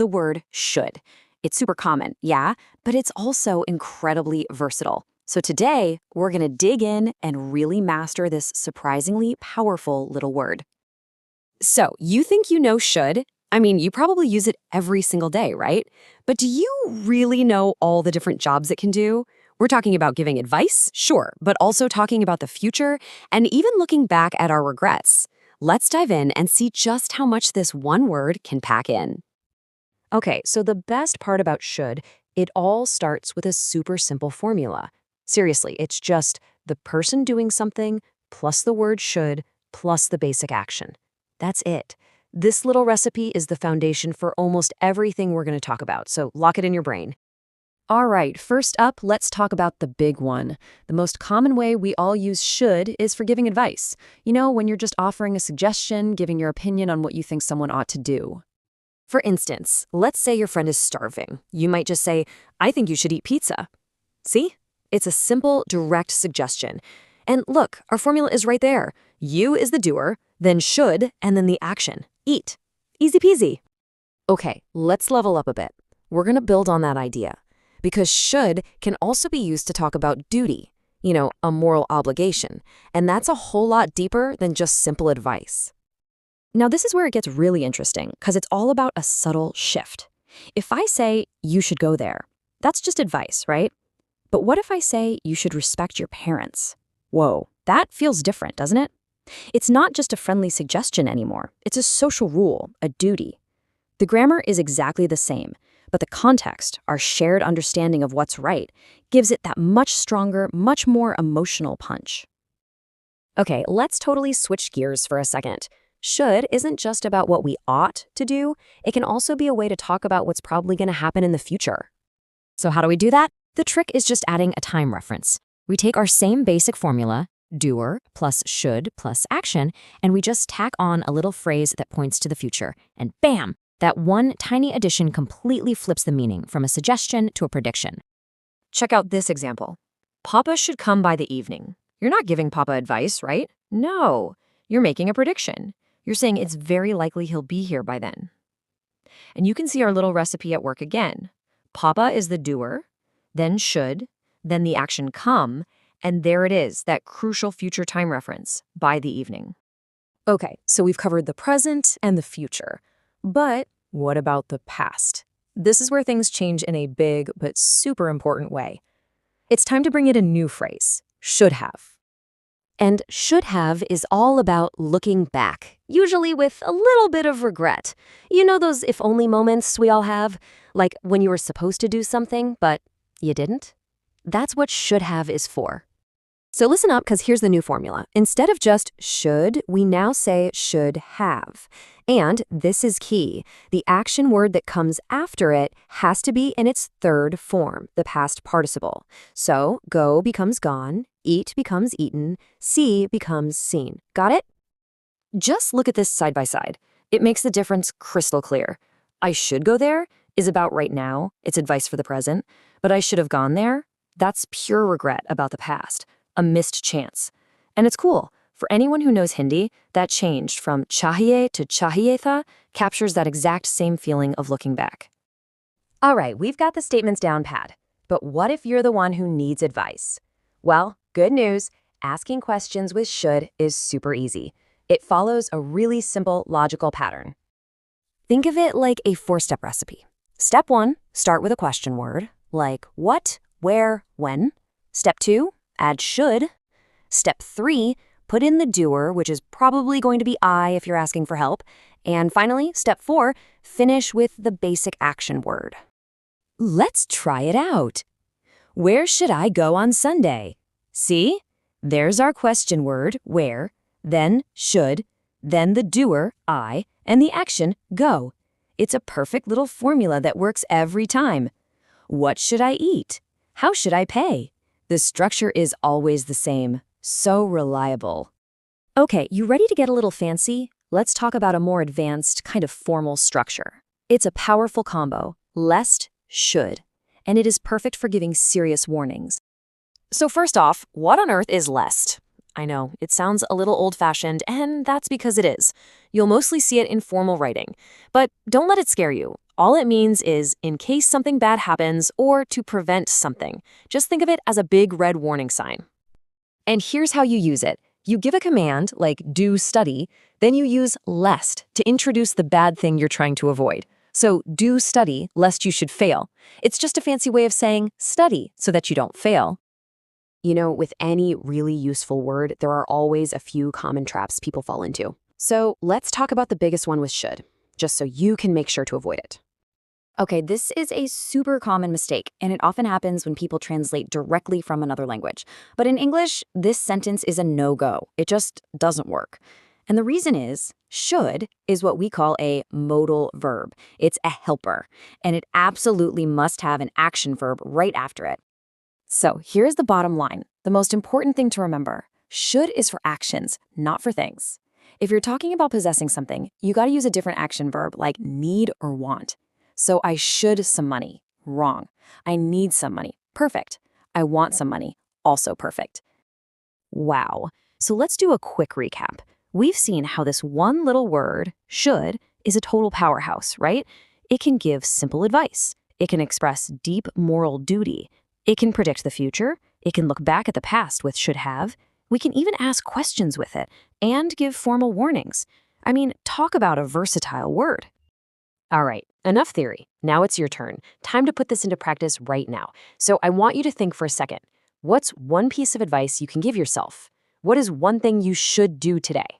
the word should. It's super common, yeah, but it's also incredibly versatile. So today, we're going to dig in and really master this surprisingly powerful little word. So, you think you know should? I mean, you probably use it every single day, right? But do you really know all the different jobs it can do? We're talking about giving advice, sure, but also talking about the future and even looking back at our regrets. Let's dive in and see just how much this one word can pack in. Okay, so the best part about should, it all starts with a super simple formula. Seriously, it's just the person doing something plus the word should plus the basic action. That's it. This little recipe is the foundation for almost everything we're going to talk about, so lock it in your brain. All right, first up, let's talk about the big one. The most common way we all use should is for giving advice. You know, when you're just offering a suggestion, giving your opinion on what you think someone ought to do. For instance, let's say your friend is starving. You might just say, I think you should eat pizza. See? It's a simple, direct suggestion. And look, our formula is right there. You is the doer, then should, and then the action. Eat. Easy peasy. Okay, let's level up a bit. We're going to build on that idea. Because should can also be used to talk about duty, you know, a moral obligation. And that's a whole lot deeper than just simple advice. Now, this is where it gets really interesting, because it's all about a subtle shift. If I say, you should go there, that's just advice, right? But what if I say, you should respect your parents? Whoa, that feels different, doesn't it? It's not just a friendly suggestion anymore. It's a social rule, a duty. The grammar is exactly the same, but the context, our shared understanding of what's right, gives it that much stronger, much more emotional punch. Okay, let's totally switch gears for a second. Should isn't just about what we ought to do, it can also be a way to talk about what's probably going to happen in the future. So how do we do that? The trick is just adding a time reference. We take our same basic formula, doer plus should plus action, and we just tack on a little phrase that points to the future. And bam! That one tiny addition completely flips the meaning from a suggestion to a prediction. Check out this example. Papa should come by the evening. You're not giving Papa advice, right? No, you're making a prediction. You're saying it's very likely he'll be here by then. And you can see our little recipe at work again. Papa is the doer, then should, then the action come, and there it is, that crucial future time reference, by the evening. Okay, so we've covered the present and the future. But what about the past? This is where things change in a big but super important way. It's time to bring in a new phrase, should have. And should have is all about looking back, usually with a little bit of regret. You know those if-only moments we all have? Like when you were supposed to do something, but you didn't? That's what should have is for. So listen up, because here's the new formula. Instead of just should, we now say should have. And this is key. The action word that comes after it has to be in its third form, the past participle. So go becomes gone, eat becomes eaten, see becomes seen. Got it? Just look at this side by side. It makes the difference crystal clear. I should go there is about right now. It's advice for the present. But I should have gone there. That's pure regret about the past. A missed chance. And it's cool. For anyone who knows Hindi, that change from chahiye to chahiye tha captures that exact same feeling of looking back. All right, we've got the statements down pat. But what if you're the one who needs advice? Well, good news. Asking questions with should is super easy. It follows a really simple logical pattern. Think of it like a 4-step recipe. Step 1, start with a question word, like what, where, when. Step 2, add should. Step 3, put in the doer, which is probably going to be I if you're asking for help. And finally, step 4, finish with the basic action word. Let's try it out. Where should I go on Sunday? See? There's our question word, where, then should, then the doer, I, and the action, go. It's a perfect little formula that works every time. What should I eat? How should I pay? The structure is always the same. So reliable. Okay, you ready to get a little fancy? Let's talk about a more advanced, kind of formal structure. It's a powerful combo, lest, should, and it is perfect for giving serious warnings. So first off, what on earth is lest? I know, it sounds a little old-fashioned, and that's because it is. You'll mostly see it in formal writing. But don't let it scare you. All it means is in case something bad happens or to prevent something. Just think of it as a big red warning sign. And here's how you use it. You give a command, like do study, then you use lest to introduce the bad thing you're trying to avoid. So do study, lest you should fail. It's just a fancy way of saying study so that you don't fail. You know, with any really useful word, there are always a few common traps people fall into. So let's talk about the biggest one with should, just so you can make sure to avoid it. Okay, this is a super common mistake, and it often happens when people translate directly from another language. But in English, this sentence is a no-go. It just doesn't work. And the reason is, should is what we call a modal verb. It's a helper, and it absolutely must have an action verb right after it. So here's the bottom line. The most important thing to remember, should is for actions, not for things. If you're talking about possessing something, you got to use a different action verb like need or want. So I should some money. Wrong. I need some money. Perfect. I want some money. Also perfect. Wow. So let's do a quick recap. We've seen how this one little word, should, is a total powerhouse, right? It can give simple advice. It can express deep moral duty. It can predict the future. It can look back at the past with should have. We can even ask questions with it and give formal warnings. I mean, talk about a versatile word. All right, enough theory. Now it's your turn. Time to put this into practice right now. So I want you to think for a second. What's one piece of advice you can give yourself? What is one thing you should do today?